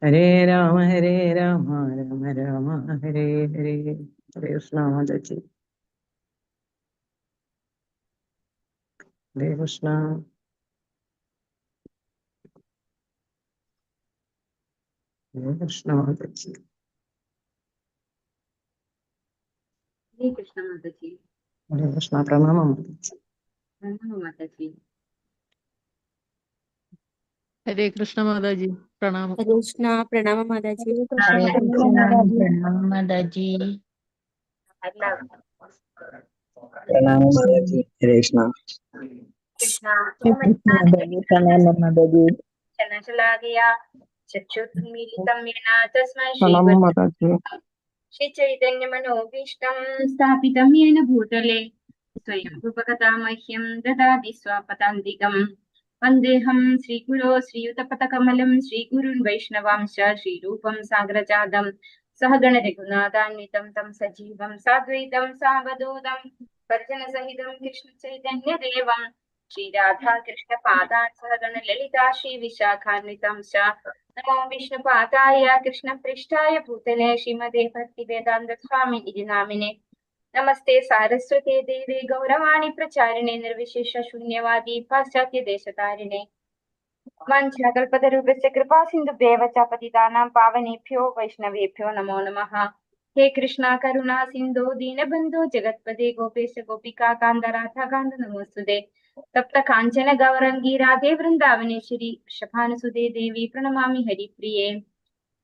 ഹരേ രാമ രാമ രാമ ഹരേ ഹരേ. ഹരേ കൃഷ്ണ മാതാജി. ഹരേ കൃഷ്ണ. ഹരേ കൃഷ്ണ മാതാജി. ഹരേ കൃഷ്ണ മാതാജി. ഹരേ കൃഷ്ണ. പ്രണാമം മാതാജി. പ്രണാമം മാതാജി. ഹരേ കൃഷ്ണ മാതാജി. പ്രണാമം. ഹരേ കൃഷ്ണ. പ്രണാമം മാതാജി. ഹരേ കൃഷ്ണ. പ്രണാമം മാതാജി. പ്രണാമം മാതാജി. ഹരേ കൃഷ്ണ. കൃഷ്ണ പ്രണാമം മാതാജി. ചലശലാകയാ ചക്ഷുർമീലിതം യേന തസ്മൈ പ്രണാമം മാതാജി. ശ്രീചൈതന്യമനോഭീഷ്ടം സ്ഥാപിതം യേന ഭൂതലേ സ്വയം ഉപഗതാമഹ്യം ദദാതി സ്വാപദാന്തികം. വന്ദേഹം ശ്രീഗുരോ ശ്രീയുതപദകമലം ശ്രീഗുരുൻ വൈഷ്ണവാംശ ശ്രീരൂപം സാഗ്രജാതം സഹഗണ രഘുനാഥാന്വിതം തം സജീവം സാദ്വൈതം സാവധൂതം പരിജനസഹിതം കൃഷ്ണ ചൈതന്യദേവം ശ്രീരാധാ കൃഷ്ണ പാദാൻ സഹഗണ ലളിതാ ശ്രീ വിശാഖാന്വിതം നമോ വിഷ്ണുപാദായ കൃഷ്ണപൃഷ്ഠായ ഭൂതലേ ശ്രീമതേ ഭക്തിവേദാന്ത സ്വാമി ഇതി നാമിനെ. നമസ്തേ സാരസ്വതേ ദേവേ ഗൗരവാണി പ്രചാരിണേ നിർവിശേഷ ശൂന്യവാദി പാശ്ചാത്യ ദേശതാരിണേ. വാഞ്ചാകൽപതരൂപസ്യ കൃപാ സിന്ധുഭ്യേവ ച പതിതാനാം പാവനേഭ്യോ വൈഷ്ണവേഭ്യോ നമോ നമഃ. ഹേ കൃഷ്ണ കരുണാ സിന്ധോ ദീനബന്ധോ ജഗത്പദേ ഗോപേശ ഗോപികാ കാന്ത രാധാകാന്ത നമോസ്തുതേ. തപ്ത കാഞ്ചന ഗൗരംഗി രാധേ വൃന്ദാവനേശ്വരി വൃഷഭാനുസുതേ ദേവി പ്രണമാമി ഹരിപ്രിയേ.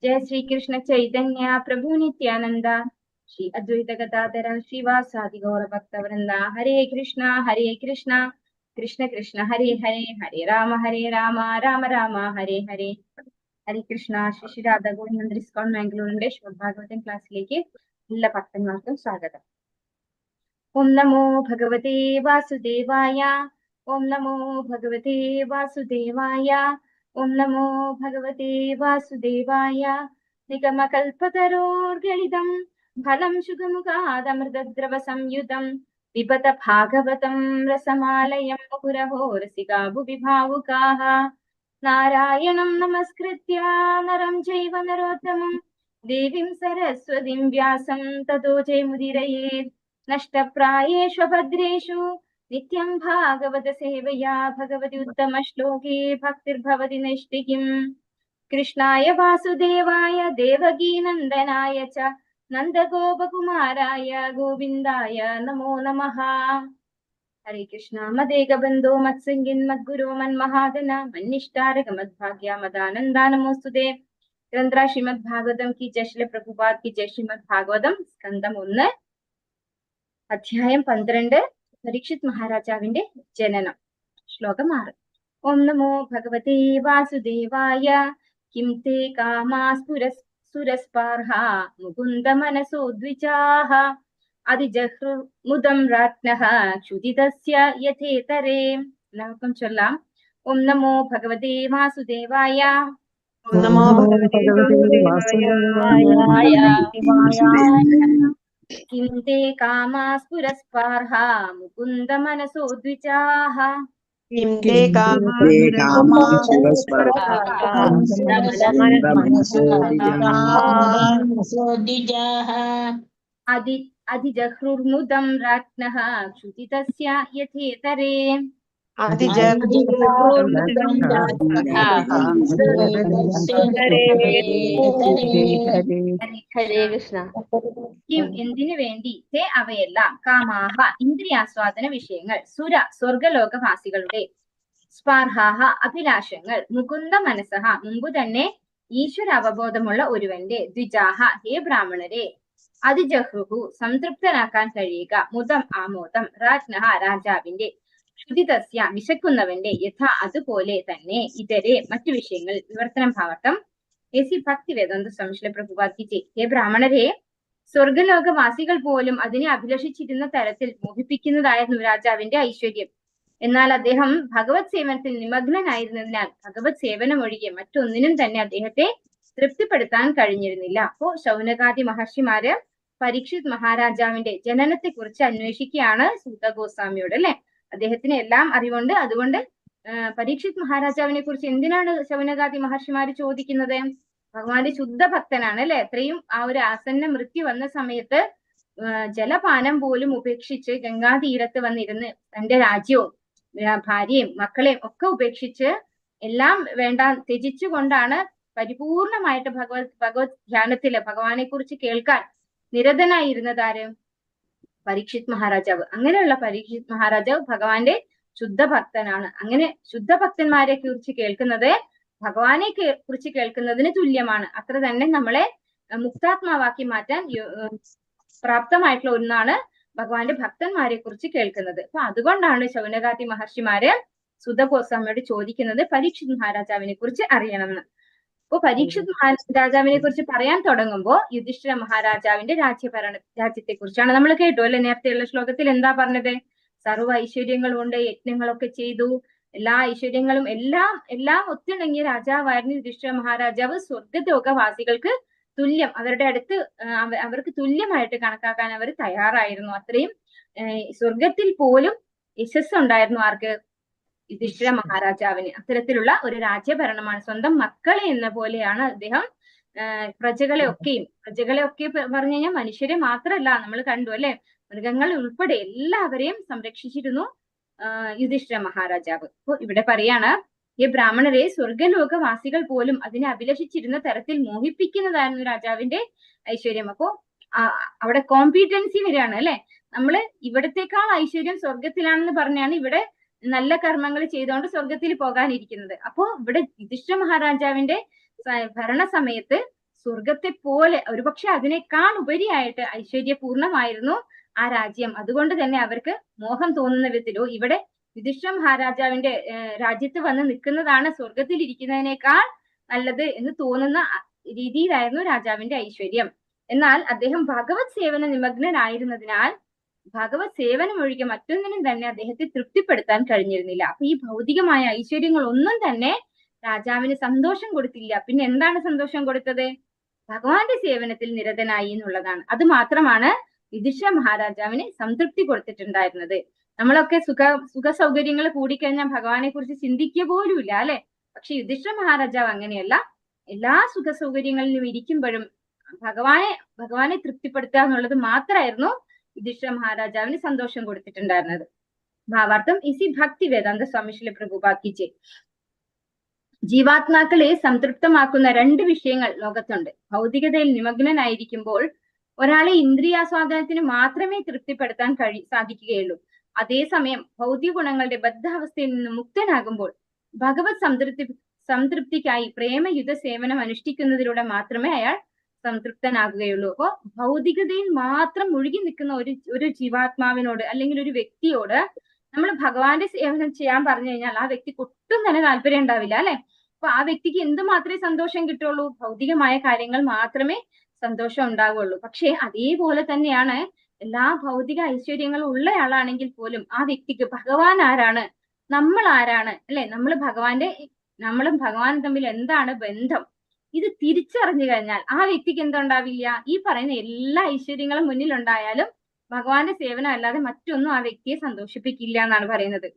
ജയ ശ്രീകൃഷ്ണ ചൈതന്യ പ്രഭു നിത്യാനന്ദ ശ്രീ അദ്വൈത ഗദാധര ശ്രീവാസാദി ഗൗരഭക്തവൃന്ദ. ഹരേ കൃഷ്ണ കൃഷ്ണ കൃഷ്ണ ഹരേ ഹരേ ഹരേ രാമ രാമ രാമ ഹരേ ഹരേ. ഹരേ കൃഷ്ണ. ശ്രീ രാധാ ഗോവിന്ദ ഇസ്കോൺ മാംഗ്ലൂരിന്റെ ഭാഗവതം ക്ലാസ്സിലേക്ക് എല്ലാ ഭക്തന്മാർക്കും സ്വാഗതം. ഓം നമോ ഭഗവതേ വാസുദേവായ. ഓം നമോ ഭഗവതേ വാസുദേവായ. ഓം നമോ ഭഗവതേ വാസുദേവായ. നിഗമകൽപതരോർഗളിതം ഫലം ശുഗമുഖാദമൃതദ്രവ സംയുതം പിബത ഭാഗവതം രസമാലയം മുഹുരഹോ രസികാ ഭുവി ഭാവുകാഃ. നാരായണം നമസ്കൃത്യ നരം ചൈവ നരോത്തമം ദേവീം സരസ്വതീം വ്യാസം തതോ ജയമുദീരയേത്. നഷ്ടപ്രായേഷു ഭദ്രേഷു നിത്യം ഭാഗവത സേവയാ ഭഗവതി ഉത്തമ ശ്ലോകേ ഭക്തിർഭവതി നൈഷ്ഠികീം. കൃഷ്ണായ വാസുദേവായ ദേവകീനന്ദനായ ച നന്ദഗോപകുമാരായ ഗോവിന്ദായ നമോ നമഃ. ഹരേ കൃഷ്ണ. മദേകബന്ധോ മത്സംഗിൻ മദ്ഗുരോ മന്മഹാദന മന്നിഷ്ടാരക മദ്ഭാഗ്യ മദാനന്ദാ നമോസ്തുതേ. ഗ്രന്ഥ ശ്രീമദ് ഭാഗവതം കി ജയ. ശ്രീല പ്രഭുപാദ് കി ജയ. ശ്രീമദ് ഭാഗവതം സ്കന്ധം 1 അധ്യായം 12 പരീക്ഷിത് മഹാരാജാവിന്റെ ജനനം. ശ്ലോകം 6. ഓം നമോ ഭഗവതേ വാസുദേവായ. കിം തേ കാമാ സുരസ്പാർഹ മുകുന്ദ മനസോ ദ്വിജാഃ അതിജഹ്രുമുദം രാജ്ഞഃ ക്ഷുദിതസ്യ യഥേതരേ. എല്ലാവർക്കും ചൊല്ലാം. ഓം നമോ ഭഗവതേ വാസുദേവായ. ഓം നമോ ഭഗവതേ വാസുദേവായ. കിം തേ കാമാ സ്ഫുരസ്പാർഹ മുകുന്ദ മനസോ ദ്വിജാഃ അതിജഹ്രുർമുദം രാജ്ഞഃ ക്ഷുദിതസ്യ യഥേതരേ. ഹരേ കൃഷ്ണ. കിം എന്തിനു വേണ്ടി തേ അവയെല്ലാം കാമാഹ ഇന്ദ്രിയാസ്വാദന വിഷയങ്ങൾ സുര സ്വർഗലോകവാസികളുടെ സ്പാർഹാഹ അഭിലാഷങ്ങൾ മുകുന്ദ മനസ്സഹ മുമ്പ് തന്നെ ഈശ്വര അവബോധമുള്ള ഒരുവന്റെ ദ്വിജാഹ ഹേ ബ്രാഹ്മണരെ അതിജഹ്രുഹു സംതൃപ്തനാക്കാൻ കഴിയുക മുദം ആമോദം രാജ്ഞഃ രാജാവിന്റെ ക്ഷുദിതസ്യ വിശക്കുന്നവന്റെ യഥാ അതുപോലെ തന്നെ ഇതരെ മറ്റു വിഷയങ്ങൾ വിവർത്തനം ഭാവട്ടം. എസി ഭക്തി വേദാന്ത സ്വാമി പ്രഭുപാദ് കി ജയ്. ഹേ ബ്രാഹ്മണരെ സ്വർഗലോകവാസികൾ പോലും അതിനെ അഭിലഷിച്ചിരുന്ന തരത്തിൽ മോഹിപ്പിക്കുന്നതായിരുന്നു രാജാവിന്റെ ഐശ്വര്യം. എന്നാൽ അദ്ദേഹം ഭഗവത് സേവനത്തിൽ നിമഗ്നനായിരുന്നതിനാൽ ഭഗവത് സേവനം ഒഴികെ മറ്റൊന്നിനും തന്നെ അദ്ദേഹത്തെ തൃപ്തിപ്പെടുത്താൻ കഴിഞ്ഞിരുന്നില്ല. അപ്പോ ശൗനകാദി മഹർഷിമാര് പരീക്ഷിത് മഹാരാജാവിന്റെ ജനനത്തെ കുറിച്ച് അന്വേഷിക്കുകയാണ് സൂത ഗോസ്വാമിയോട് അല്ലെ. അദ്ദേഹത്തിന് എല്ലാം അറിവുണ്ട്. അതുകൊണ്ട് പരീക്ഷിത് മഹാരാജാവിനെ കുറിച്ച് എന്തിനാണ് ശൗനകാദി മഹർഷിമാര് ചോദിക്കുന്നത്? ഭഗവാന്റെ ശുദ്ധ ഭക്തനാണ് അല്ലെ. അത്രയും ആ ഒരു ആസന്ന മൃത്യു വന്ന സമയത്ത് ജലപാനം പോലും ഉപേക്ഷിച്ച് ഗംഗാതീരത്ത് വന്നിരുന്ന് തന്റെ രാജ്യവും ഭാര്യയും മക്കളെയും ഒക്കെ ഉപേക്ഷിച്ച് എല്ലാം വേണ്ട ത്യജിച്ചുകൊണ്ടാണ് പരിപൂർണമായിട്ട് ഭഗവത് ധ്യാനത്തില് ഭഗവാനെ കുറിച്ച് കേൾക്കാൻ നിരതനായിരുന്നത് ആര്? പരീക്ഷിത് മഹാരാജാവ്. അങ്ങനെയുള്ള പരീക്ഷിത് മഹാരാജാവ് ഭഗവാന്റെ ശുദ്ധ ഭക്തനാണ്. അങ്ങനെ ശുദ്ധ ഭക്തന്മാരെ കുറിച്ച് കേൾക്കുന്നത് ഭഗവാനെ കുറിച്ച് കേൾക്കുന്നതിന് തുല്യമാണ്. അത്ര തന്നെ നമ്മളെ മുക്താത്മാവാക്കി മാറ്റാൻ പ്രാപ്തമായിട്ടുള്ള ഒന്നാണ് ഭഗവാന്റെ ഭക്തന്മാരെ കുറിച്ച് കേൾക്കുന്നത്. അപ്പൊ അതുകൊണ്ടാണ് ശൗനകാദി മഹർഷിമാര് സുത ഗോസ്വാമിയോട് ചോദിക്കുന്നത് പരീക്ഷിത് മഹാരാജാവിനെ കുറിച്ച് അറിയണമെന്ന്. അപ്പൊ പരീക്ഷിത് മഹാരാജാവിനെ കുറിച്ച് പറയാൻ തുടങ്ങുമ്പോൾ യുധിഷ്ഠിര മഹാരാജാവിന്റെ രാജ്യത്തെ കുറിച്ചാണ് നമ്മൾ കേട്ടു അല്ലെ. നേരത്തെയുള്ള ശ്ലോകത്തിൽ എന്താ പറഞ്ഞത്? സർവ്വ ഐശ്വര്യങ്ങളും കൊണ്ട് യജ്ഞങ്ങളൊക്കെ ചെയ്തു, എല്ലാ ഐശ്വര്യങ്ങളും എല്ലാം ഒത്തിണങ്ങിയ രാജാവായിരുന്നു യുധിഷ്ഠിര മഹാരാജാവ്. സ്വർഗലോകവാസികൾക്ക് തുല്യം, അവരുടെ അടുത്ത് അവർക്ക് തുല്യമായിട്ട് കണക്കാക്കാൻ അവർ തയ്യാറായിരുന്നു. അത്രയും സ്വർഗത്തിൽ പോലും യശസ് ഉണ്ടായിരുന്നു ആർക്ക്? യുധിഷ്ഠിര മഹാരാജാവിന്. അത്തരത്തിലുള്ള ഒരു രാജ്യഭരണമാണ്. സ്വന്തം മക്കളെ എന്ന പോലെയാണ് അദ്ദേഹം പ്രജകളെ ഒക്കെ പറഞ്ഞു കഴിഞ്ഞാൽ മനുഷ്യരെ മാത്രമല്ല, നമ്മൾ കണ്ടു അല്ലെ, മൃഗങ്ങൾ ഉൾപ്പെടെ എല്ലാവരെയും സംരക്ഷിച്ചിരുന്നു യുധിഷ്ഠിര മഹാരാജാവ്. അപ്പൊ ഇവിടെ പറയാണ്, ഈ ബ്രാഹ്മണരെ സ്വർഗലോകവാസികൾ പോലും അതിനെ അഭിലഷിച്ചിരുന്ന തരത്തിൽ മോഹിപ്പിക്കുന്നതായിരുന്നു രാജാവിന്റെ ഐശ്വര്യം. അപ്പോ അവിടെ കോമ്പീറ്റൻസി വരികയാണ് അല്ലെ. നമ്മള് ഇവിടത്തെക്കാൾ ഐശ്വര്യം സ്വർഗത്തിലാണെന്ന് പറഞ്ഞാണ് ഇവിടെ നല്ല കർമ്മങ്ങൾ ചെയ്തുകൊണ്ട് സ്വർഗത്തിൽ പോകാനിരിക്കുന്നത്. അപ്പോ ഇവിടെ യുധിഷ്ഠിര മഹാരാജാവിന്റെ ഭരണസമയത്ത് സ്വർഗത്തെ പോലെ ഒരുപക്ഷെ അതിനേക്കാൾ ഉപരിയായിട്ട് ഐശ്വര്യപൂർണമായിരുന്നു ആ രാജ്യം. അതുകൊണ്ട് തന്നെ അവർക്ക് മോഹം തോന്നുന്ന വിധത്തിലോ ഇവിടെ യുധിഷ്ഠിര മഹാരാജാവിന്റെ രാജ്യത്ത് വന്ന് നിൽക്കുന്നതാണ് സ്വർഗത്തിൽ ഇരിക്കുന്നതിനേക്കാൾ നല്ലത് എന്ന് തോന്നുന്ന രീതിയിലായിരുന്നു രാജാവിന്റെ ഐശ്വര്യം. എന്നാൽ അദ്ദേഹം ഭഗവത് സേവന നിമഗ്നനായിരുന്നതിനാൽ ഭഗവത് സേവനം ഒഴികെ മറ്റൊന്നിനും തന്നെ അദ്ദേഹത്തെ തൃപ്തിപ്പെടുത്താൻ കഴിഞ്ഞിരുന്നില്ല. അപ്പൊ ഈ ഭൗതികമായ ഐശ്വര്യങ്ങൾ ഒന്നും തന്നെ രാജാവിന് സന്തോഷം കൊടുത്തില്ല. പിന്നെ എന്താണ് സന്തോഷം കൊടുത്തത്? ഭഗവാന്റെ സേവനത്തിൽ നിരതനായി എന്നുള്ളതാണ്. അത് മാത്രമാണ് യുധിഷ്ഠിര മഹാരാജാവിന് സംതൃപ്തി കൊടുത്തിട്ടുണ്ടായിരുന്നത്. നമ്മളൊക്കെ സുഖ സൗകര്യങ്ങൾ കൂടിക്കഴിഞ്ഞാൽ ഭഗവാനെ കുറിച്ച് ചിന്തിക്കുക പോലും ഇല്ല അല്ലെ. പക്ഷെ യുധിഷ്ഠിര മഹാരാജാവ് അങ്ങനെയല്ല. എല്ലാ സുഖ സൗകര്യങ്ങളിലും ഇരിക്കുമ്പോഴും ഭഗവാനെ തൃപ്തിപ്പെടുത്തുക എന്നുള്ളത് മാത്രമായിരുന്നു യുധിഷ്ഠിര മഹാരാജാവിന് സന്തോഷം കൊടുത്തിട്ടുണ്ടായിരുന്നത്. ഭാവാർത്ഥം ഇസി ഭക്തി വേദാന്ത സ്വാമി ശ്രീല പ്രഭുപാദ് കി ജയ്. ജീവാത്മാക്കളെ സംതൃപ്തമാക്കുന്ന രണ്ട് വിഷയങ്ങൾ ലോകത്തുണ്ട്. ഭൗതികതയിൽ നിമഗ്നനായിരിക്കുമ്പോൾ ഒരാളെ ഇന്ദ്രിയാസ്വാദനത്തിന് മാത്രമേ തൃപ്തിപ്പെടുത്താൻ സാധിക്കുകയുള്ളൂ. അതേസമയം ഭൗതിക ഗുണങ്ങളുടെ ബദ്ധാവസ്ഥയിൽ നിന്ന് മുക്തനാകുമ്പോൾ ഭഗവത് സംതൃപ്തിക്കായി പ്രേമയുധ സേവനം അനുഷ്ഠിക്കുന്നതിലൂടെ മാത്രമേ അയാൾ സംതൃപ്തനാകുകയുള്ളൂ. അപ്പോ ഭൗതികതയിൽ മാത്രം മുഴുകി നിൽക്കുന്ന ഒരു ജീവാത്മാവിനോട് അല്ലെങ്കിൽ ഒരു വ്യക്തിയോട് നമ്മൾ ഭഗവാന്റെ സേവനം ചെയ്യാൻ പറഞ്ഞു കഴിഞ്ഞാൽ ആ വ്യക്തിക്ക് ഒട്ടും തന്നെ താല്പര്യം ഉണ്ടാവില്ല അല്ലെ. അപ്പൊ ആ വ്യക്തിക്ക് എന്ത് മാത്രമേ സന്തോഷം കിട്ടുള്ളൂ? ഭൗതികമായ കാര്യങ്ങൾ മാത്രമേ സന്തോഷം ഉണ്ടാവുള്ളൂ. പക്ഷെ അതേപോലെ തന്നെയാണ് എല്ലാ ഭൗതിക ഐശ്വര്യങ്ങളും ഉള്ളയാളാണെങ്കിൽ പോലും ആ വ്യക്തിക്ക് ഭഗവാൻ ആരാണ്, നമ്മൾ ആരാണ് അല്ലെ, നമ്മളും ഭഗവാനും തമ്മിൽ എന്താണ് ബന്ധം, ഇത് തിരിച്ചറിഞ്ഞു കഴിഞ്ഞാൽ ആ വ്യക്തിക്ക് എന്തുണ്ടാവില്ല? ഈ പറയുന്ന എല്ലാ ഐശ്വര്യങ്ങളും മുന്നിലുണ്ടായാലും ഭഗവാന്റെ സേവനം അല്ലാതെ മറ്റൊന്നും ആ വ്യക്തിയെ സന്തോഷിപ്പിക്കില്ല എന്നാണ് പറയുന്നത്.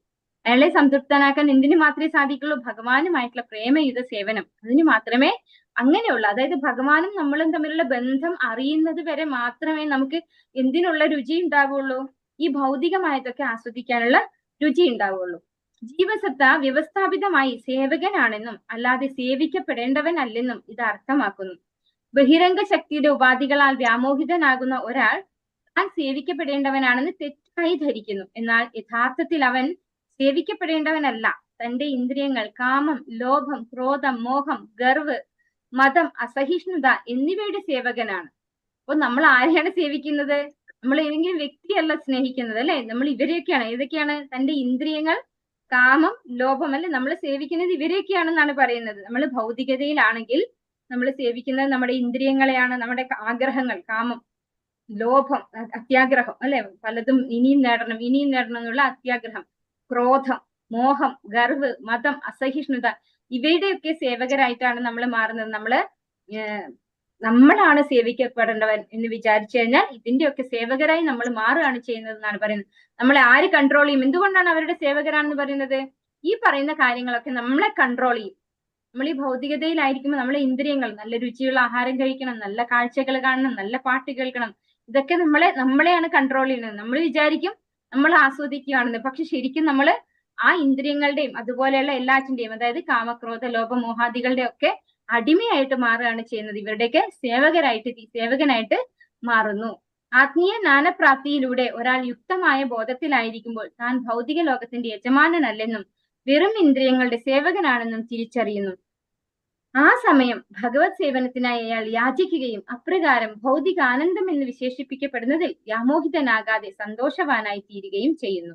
അയാളെ സംതൃപ്തനാക്കാൻ എന്തിനു മാത്രമേ സാധിക്കുള്ളൂ? ഭഗവാനുമായിട്ടുള്ള പ്രേമയുധ സേവനം. അതിന് മാത്രമേ അങ്ങനെയുള്ള, അതായത് ഭഗവാനും നമ്മളും തമ്മിലുള്ള ബന്ധം അറിയുന്നത് വരെ മാത്രമേ നമുക്ക് എന്തിനുള്ള രുചി ഉണ്ടാവുള്ളൂ? ഈ ഭൗതികമായതൊക്കെ ആസ്വദിക്കാനുള്ള രുചി ഉണ്ടാവുള്ളൂ. ജീവസത്ത വ്യവസ്ഥാപിതമായി സേവകനാണെന്നും അല്ലാതെ സേവിക്കപ്പെടേണ്ടവൻ അല്ലെന്നും ഇത് അർത്ഥമാക്കുന്നു. ബഹിരംഗ ശക്തിയുടെ ഉപാധികളാൽ വ്യാമോഹിതനാകുന്ന ഒരാൾ താൻ സേവിക്കപ്പെടേണ്ടവനാണെന്ന് തെറ്റായി ധരിക്കുന്നു. എന്നാൽ യഥാർത്ഥത്തിൽ അവൻ സേവിക്കപ്പെടേണ്ടവനല്ല. തന്റെ ഇന്ദ്രിയങ്ങൾ, കാമം, ലോഭം, ക്രോധം, മോഹം, ഗർവ്, മതം, അസഹിഷ്ണുത എന്നിവയുടെ സേവകനാണ്. അപ്പൊ നമ്മൾ ആരെയാണ് സേവിക്കുന്നത്? നമ്മൾ ഏതെങ്കിലും വ്യക്തിയല്ല സ്നേഹിക്കുന്നത് അല്ലെ. നമ്മൾ ഇവരെയൊക്കെയാണ്. ഏതൊക്കെയാണ്? തന്റെ ഇന്ദ്രിയങ്ങൾ, കാമം, ലോഭം അല്ലെ. നമ്മൾ സേവിക്കുന്നത് ഇവരെയൊക്കെയാണെന്നാണ് പറയുന്നത്. നമ്മൾ ഭൗതികതയിലാണെങ്കിൽ നമ്മൾ സേവിക്കുന്നത് നമ്മുടെ ഇന്ദ്രിയങ്ങളെയാണ്, നമ്മുടെ ആഗ്രഹങ്ങൾ, കാമം, ലോഭം, അത്യാഗ്രഹം അല്ലെ. പലതും ഇനിയും നേടണം എന്നുള്ള അത്യാഗ്രഹം, ക്രോധം, മോഹം, ഗർവ്, മതം, അസഹിഷ്ണുത ഇവയുടെയൊക്കെ സേവകരായിട്ടാണ് നമ്മൾ മാറുന്നത്. നമ്മളാണ് സേവിക്കപ്പെടേണ്ടവൻ എന്ന് വിചാരിച്ചു കഴിഞ്ഞാൽ ഇതിന്റെയൊക്കെ സേവകരായി നമ്മൾ മാറുകയാണ് ചെയ്യുന്നത് എന്നാണ് പറയുന്നത്. നമ്മളെ ആര് കൺട്രോൾ ചെയ്യും? എന്തുകൊണ്ടാണ് അവരുടെ സേവകരാണെന്ന് പറയുന്നത്? ഈ പറയുന്ന കാര്യങ്ങളൊക്കെ നമ്മളെ കൺട്രോൾ ചെയ്യും. നമ്മൾ ഈ ഭൗതികതയിലായിരിക്കുമ്പോൾ നമ്മളെ ഇന്ദ്രിയങ്ങൾ നല്ല രുചിയുള്ള ആഹാരം കഴിക്കണം, നല്ല കാഴ്ചകൾ കാണണം, നല്ല പാട്ട് കേൾക്കണം, ഇതൊക്കെ നമ്മളെയാണ് കൺട്രോൾ ചെയ്യുന്നത്. നമ്മൾ വിചാരിക്കും നമ്മൾ ആസ്വദിക്കുകയാണെന്ന്, പക്ഷെ ശരിക്കും നമ്മൾ ആ ഇന്ദ്രിയങ്ങളുടെയും അതുപോലെയുള്ള എല്ലാറ്റിന്റെയും, അതായത് കാമക്രോധ ലോഭ മോഹാദികളുടെ ഒക്കെ അടിമയായിട്ട് മാറുകയാണ് ചെയ്യുന്നത്. ഇവരുടെയൊക്കെ സേവകനായിട്ട് മാറുന്നു. ആത്മീയ ജ്ഞാനപ്രാപ്തിയിലൂടെ ഒരാൾ യുക്തമായ ബോധത്തിലായിരിക്കുമ്പോൾ താൻ ഭൗതിക ലോകത്തിന്റെ യജമാനനല്ലെന്നും വെറും ഇന്ദ്രിയങ്ങളുടെ സേവകനാണെന്നും തിരിച്ചറിയുന്നു. ആ സമയം ഭഗവത് സേവനത്തിനായി അയാൾ യാചിക്കുകയും അപ്രകാരം ഭൗതിക ആനന്ദം എന്ന് വിശേഷിപ്പിക്കപ്പെടുന്നതിൽ വ്യാമോഹിതനാകാതെ സന്തോഷവാനായി തീരുകയും ചെയ്യുന്നു.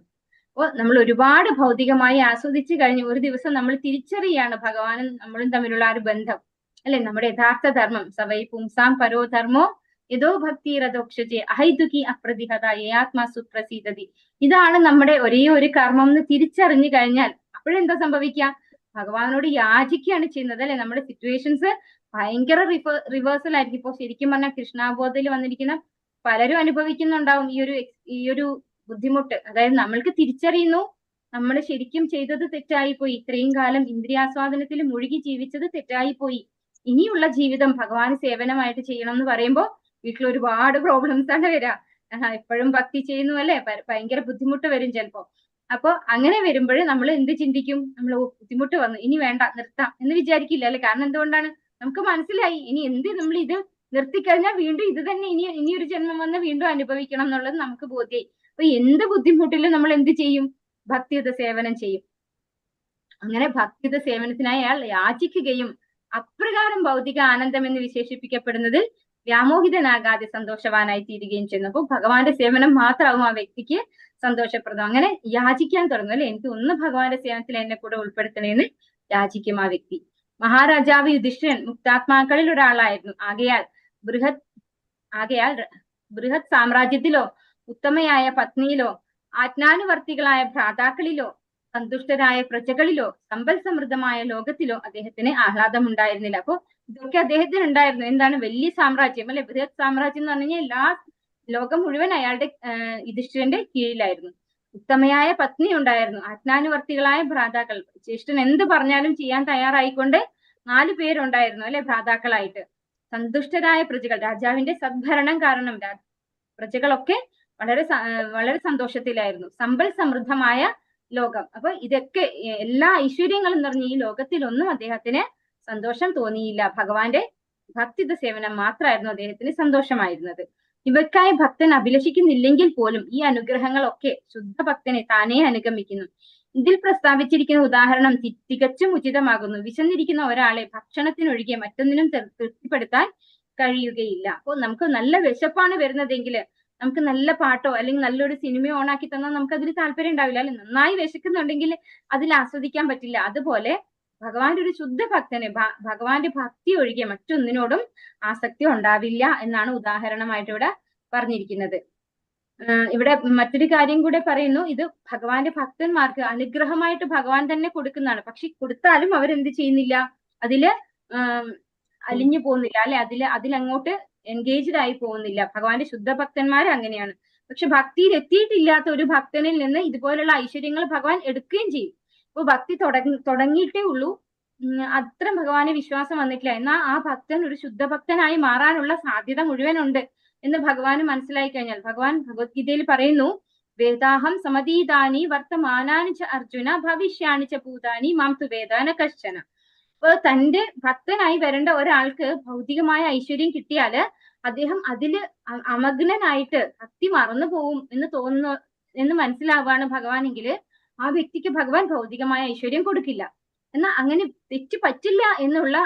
അപ്പോൾ നമ്മൾ ഒരുപാട് ഭൗതികമായി ആസ്വദിച്ചു കഴിഞ്ഞ് ഒരു ദിവസം നമ്മൾ തിരിച്ചറിയാണ് ഭഗവാനും നമ്മളും തമ്മിലുള്ള ആ ഒരു ബന്ധം, അല്ലെ? നമ്മുടെ യഥാർത്ഥ ധർമ്മം സവൈ പുംസാം പരോ ധർമ്മോ യഥോ ഭക്തി രഥോക്ഷജെ അഹൈതുകി അപ്രതിഹത ഏയാത്മാ സുപ്രസീദതി. ഇതാണ് നമ്മുടെ ഒരേ ഒരു കർമ്മം എന്ന് തിരിച്ചറിഞ്ഞു കഴിഞ്ഞാൽ അപ്പോഴെന്താ സംഭവിക്കുക? ഭഗവാനോട് യാചിക്കുകയാണ് ചെയ്യുന്നത്, അല്ലെ? നമ്മുടെ സിറ്റുവേഷൻസ് ഭയങ്കര റിവേഴ്സൽ ആയിരിക്കും. ഇപ്പൊ ശരിക്കും പറഞ്ഞാൽ കൃഷ്ണാബോധയിൽ വന്നിരിക്കുന്ന പലരും അനുഭവിക്കുന്നുണ്ടാവും ഈ ഒരു ബുദ്ധിമുട്ട്. അതായത് നമ്മൾക്ക് തിരിച്ചറിയുന്നു നമ്മൾ ശരിക്കും ചെയ്തത് തെറ്റായിപ്പോയി, ഇത്രയും കാലം ഇന്ദ്രിയാസ്വാദനത്തിൽ മുഴുകി ജീവിച്ചത് തെറ്റായിപ്പോയി, ഇനിയുള്ള ജീവിതം ഭഗവാന് സേവനമായിട്ട് ചെയ്യണം എന്ന് പറയുമ്പോൾ വീട്ടിൽ ഒരുപാട് പ്രോബ്ലംസ് ആണ് വരിക. എപ്പോഴും ഭക്തി ചെയ്യുന്നു, അല്ലെ? ഭയങ്കര ബുദ്ധിമുട്ട് വരും ചിലപ്പോ. അപ്പൊ അങ്ങനെ വരുമ്പോൾ നമ്മൾ എന്ത് ചിന്തിക്കും? നമ്മൾ ബുദ്ധിമുട്ട് വന്നു, ഇനി വേണ്ട, നിർത്താം എന്ന് വിചാരിക്കില്ല, അല്ലെ? കാരണം എന്തുകൊണ്ടാണ്? നമുക്ക് മനസ്സിലായി ഇനി നമ്മൾ ഇത് നിർത്തിക്കഴിഞ്ഞാൽ വീണ്ടും ഇത് തന്നെ ഇനി ഒരു ജന്മം വന്ന് വീണ്ടും അനുഭവിക്കണം എന്നുള്ളത് നമുക്ക് ബോധ്യായി. അപ്പൊ എന്ത് ബുദ്ധിമുട്ടിലും നമ്മൾ എന്ത് ചെയ്യും? ഭക്തിയുത സേവനം ചെയ്യും. അങ്ങനെ ഭക്തിയുത സേവനത്തിനായി അയാൾ യാചിക്കുകയും അപ്രകാരം ഭൗതിക ആനന്ദം എന്ന് വിശേഷിപ്പിക്കപ്പെടുന്നതിൽ വ്യാമോഹിതനാകാതെ സന്തോഷവാനായി തീരുകയും ചെയ്യുന്നു. അപ്പോൾ ഭഗവാന്റെ സേവനം മാത്രമാവും ആ വ്യക്തിക്ക് സന്തോഷപ്രദം. അങ്ങനെ യാചിക്കാൻ തുടങ്ങും, അല്ലെ? എനിക്ക് ഒന്ന് ഭഗവാന്റെ സേവനത്തിൽ എന്നെ കൂടെ ഉൾപ്പെടുത്തണേന്ന് യാചിക്കും ആ വ്യക്തി. മഹാരാജാവ് യുധിഷ്ഠിരൻ മുക്താത്മാക്കളിൽ ഒരാളായിരുന്നു. ആകയാൽ ബൃഹത് സാമ്രാജ്യത്തിലോ ഉത്തമയായ പത്നിയിലോ ആജ്ഞാനുവർത്തികളായ ഭ്രാതാക്കളിലോ സന്തുഷ്ടരായ പ്രജകളിലോ സമ്പൽ സമൃദ്ധമായ ലോകത്തിലോ അദ്ദേഹത്തിന് ആഹ്ലാദം ഉണ്ടായിരുന്നില്ല. അപ്പൊ ഇതൊക്കെ അദ്ദേഹത്തിന് ഉണ്ടായിരുന്നു. എന്താണ്? വലിയ സാമ്രാജ്യം, അല്ലെ? ബൃഹത് സാമ്രാജ്യം എന്ന് പറഞ്ഞു കഴിഞ്ഞാൽ ലോകം മുഴുവൻ അയാളുടെ യുധിഷ്ഠിരന്റെ കീഴിലായിരുന്നു. ഉത്തമയായ പത്നി ഉണ്ടായിരുന്നു, ആജ്ഞാനുവർത്തികളായ ഭ്രാതാക്കൾ, ജ്യേഷ്ഠൻ എന്ത് പറഞ്ഞാലും ചെയ്യാൻ തയ്യാറായിക്കൊണ്ട് 4 പേരുണ്ടായിരുന്നു, അല്ലെ? ഭ്രാതാക്കളായിട്ട്. സന്തുഷ്ടരായ പ്രജകൾ, രാജാവിന്റെ സദ്ഭരണം കാരണം പ്രജകളൊക്കെ വളരെ സന്തോഷത്തിലായിരുന്നു. സമ്പൽ സമൃദ്ധമായ ലോകം. അപ്പൊ ഇതൊക്കെ എല്ലാ ഐശ്വര്യങ്ങളും നിറഞ്ഞ ഈ ലോകത്തിലൊന്നും അദ്ദേഹത്തിന് സന്തോഷം തോന്നിയില്ല. ഭഗവാന്റെ ഭക്തിയുത സേവനം മാത്രമായിരുന്നു അദ്ദേഹത്തിന് സന്തോഷമായിരുന്നത്. ഇവയ്ക്കായി ഭക്തൻ അഭിലഷിക്കുന്നില്ലെങ്കിൽ പോലും ഈ അനുഗ്രഹങ്ങളൊക്കെ ശുദ്ധ ഭക്തനെ താനേ അനുഗമിക്കുന്നു. ഇതിൽ പ്രസ്താവിച്ചിരിക്കുന്ന ഉദാഹരണം തികച്ചും ഉചിതമാകുന്നു. വിശന്നിരിക്കുന്ന ഒരാളെ ഭക്ഷണത്തിനൊഴികെ മറ്റൊന്നിനും തൃപ്തിപ്പെടുത്താൻ കഴിയുകയില്ല. അപ്പോൾ നമുക്ക് നല്ല വിശപ്പാണ് വരുന്നതെങ്കിൽ നമുക്ക് നല്ല പാട്ടോ അല്ലെങ്കിൽ നല്ലൊരു സിനിമയോ ഓണാക്കി തന്നാൽ നമുക്ക് അതിൽ താല്പര്യം ഉണ്ടാവില്ല, അല്ലെ? നന്നായി വിശക്കുന്നുണ്ടെങ്കിൽ അതിൽ ആസ്വദിക്കാൻ പറ്റില്ല. അതുപോലെ ഭഗവാന്റെ ഒരു ശുദ്ധ ഭക്തന് ഭഗവാന്റെ ഭക്തി ഒഴികെ മറ്റൊന്നിനോടും ആസക്തി ഉണ്ടാവില്ല എന്നാണ് ഉദാഹരണമായിട്ട് ഇവിടെ പറഞ്ഞിരിക്കുന്നത്. ഇവിടെ മറ്റൊരു കാര്യം കൂടെ പറയുന്നു. ഇത് ഭഗവാന്റെ ഭക്തന്മാർക്ക് അനുഗ്രഹമായിട്ട് ഭഗവാൻ തന്നെ കൊടുക്കുന്നതാണ്. പക്ഷെ കൊടുത്താലും അവരെന്ത് ചെയ്യുന്നില്ല? അതില് അലിഞ്ഞു പോകുന്നില്ല, അല്ലെ? അതിലങ്ങോട്ട് എൻഗേജ്ഡ് ആയി പോകുന്നില്ല. ഭഗവാന്റെ ശുദ്ധ ഭക്തന്മാർ അങ്ങനെയാണ്. പക്ഷെ ഭക്തിയിൽ എത്തിയിട്ടില്ലാത്ത ഒരു ഭക്തനിൽ നിന്ന് ഇതുപോലുള്ള ഐശ്വര്യങ്ങൾ ഭഗവാൻ എടുക്കുകയും ചെയ്യും. ഇപ്പൊ ഭക്തി തുടങ്ങിയിട്ടേ ഉള്ളൂ, അത്ര ഭഗവാനെ വിശ്വാസം വന്നിട്ടില്ല, എന്നാൽ ആ ഭക്തൻ ഒരു ശുദ്ധ ഭക്തനായി മാറാനുള്ള സാധ്യത മുഴുവനുണ്ട് എന്ന് ഭഗവാന് മനസ്സിലായി കഴിഞ്ഞാൽ, ഭഗവാൻ ഭഗവത്ഗീതയിൽ പറയുന്നു, വേദാഹം സമതീതാനി വർത്തമാനാനി ച അർജുന ഭവിഷ്യാണി ച ഭൂതാനി മാം തു വേദാന കശ്ചന. അപ്പൊ തന്റെ ഭക്തനായി വരേണ്ട ഒരാൾക്ക് ഭൗതികമായ ഐശ്വര്യം കിട്ടിയാല് അദ്ദേഹം അതില് അമഗ്നനായിട്ട് ഭക്തി മറന്നു പോവും എന്ന് മനസ്സിലാവുകയാണ് ഭഗവാനെങ്കില് ആ വ്യക്തിക്ക് ഭഗവാൻ ഭൗതികമായ ഐശ്വര്യം കൊടുക്കില്ല. എന്നാൽ അങ്ങനെ തെറ്റ് പറ്റില്ല എന്നുള്ള